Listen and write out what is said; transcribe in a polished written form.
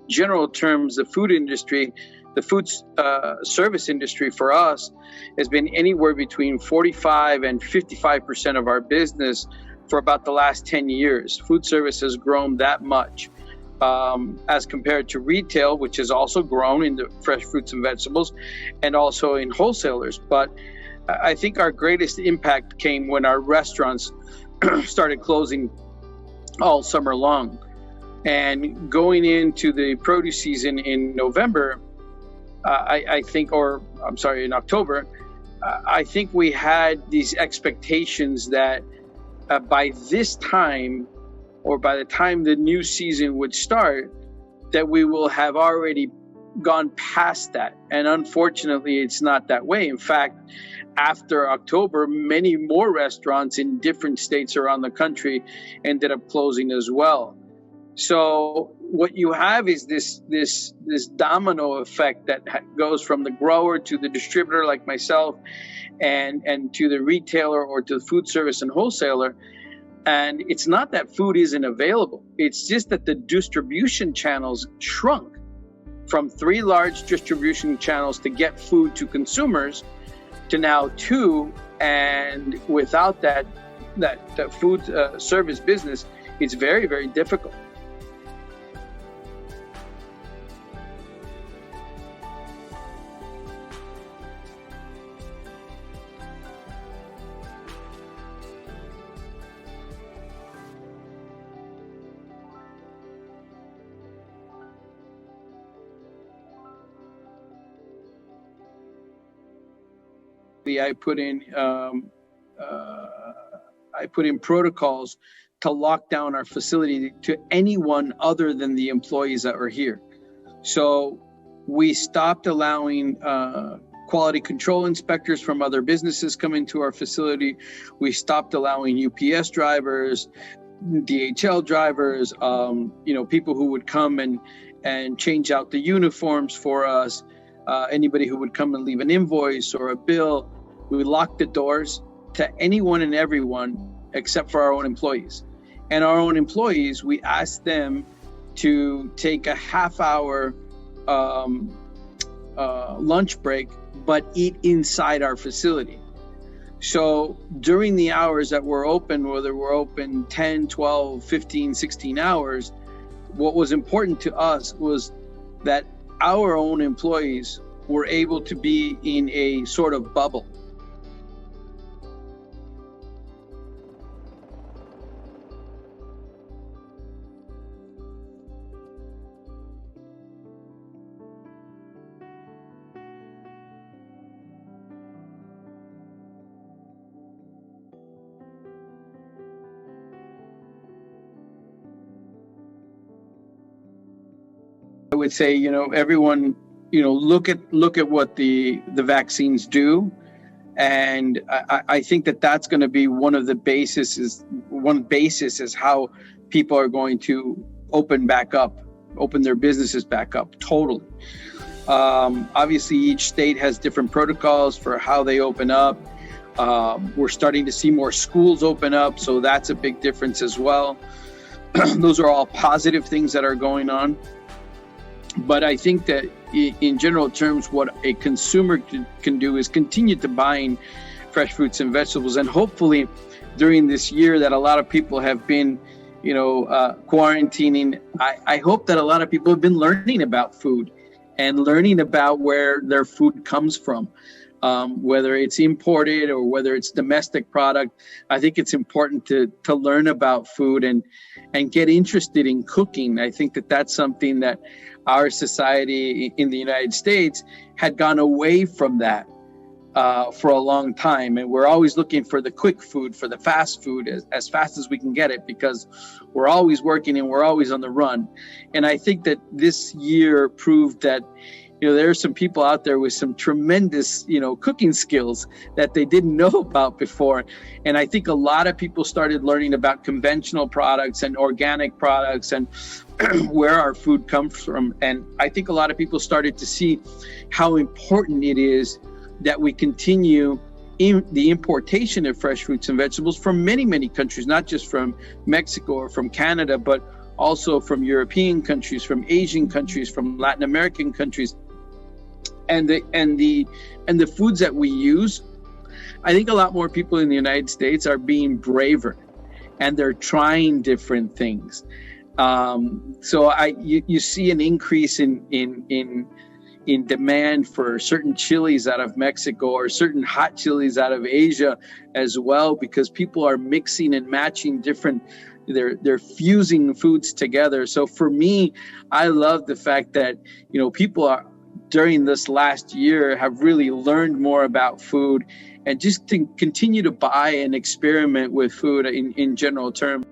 general terms, the food industry, the food service industry for us has been anywhere between 45 and 55% of our business for about the last 10 years. Food service has grown that much as compared to retail, which has also grown in the fresh fruits and vegetables and also in wholesalers. But I think our greatest impact came when our restaurants started closing all summer long. And going into the produce season in November, in October, I think we had these expectations that by this time, or by the time the new season would start, that we will have already gone past that. And unfortunately, it's not that way. In fact, after October, many more restaurants in different states around the country ended up closing as well. So what you have is this domino effect that goes from the grower to the distributor like myself and to the retailer or to the food service and wholesaler. And it's not that food isn't available. It's just that the distribution channels shrunk from 3 large distribution channels to get food to consumers to now 2. And without that food service business, it's very, very difficult. I put in protocols to lock down our facility to anyone other than the employees that were here. So we stopped allowing quality control inspectors from other businesses come into our facility. We stopped allowing UPS drivers, DHL drivers, people who would come and change out the uniforms for us. Anybody who would come and leave an invoice or a bill. We locked the doors to anyone and everyone except for our own employees. And our own employees, we asked them to take a half-hour lunch break, but eat inside our facility. So during the hours that we're open, whether we're open 10, 12, 15, 16 hours, what was important to us was that our own employees were able to be in a sort of bubble. I would say, everyone, look at what the vaccines do. And I think that's going to be one of the basis is how people are going to open their businesses back up totally. Obviously, each state has different protocols for how they open up. We're starting to see more schools open up, so that's a big difference as well. Those are all positive things that are going on. But I think that in general terms, what a consumer can do is continue to buying fresh fruits and vegetables. And hopefully during this year that a lot of people have been, quarantining, I hope that a lot of people have been learning about food and learning about where their food comes from, whether it's imported or whether it's domestic product. I think it's important to learn about food and get interested in cooking. I think that's something that our society in the United States had gone away from that for a long time. And we're always looking for the quick food, for the fast food as fast as we can get it, because we're always working and we're always on the run. And I think that this year proved that, there are some people out there with some tremendous, cooking skills that they didn't know about before. And I think a lot of people started learning about conventional products and organic products and where our food comes from. And I think a lot of people started to see how important it is that we continue in the importation of fresh fruits and vegetables from many, many countries, not just from Mexico or from Canada, but also from European countries, from Asian countries, from Latin American countries, and the foods that we use. I think a lot more people in the United States are being braver, and they're trying different things. So you see an increase in demand for certain chilies out of Mexico, or certain hot chilies out of Asia as well, because people are mixing and matching different, they're fusing foods together. So for me, I love the fact that, people are, during this last year, have really learned more about food, and just to continue to buy and experiment with food in general terms.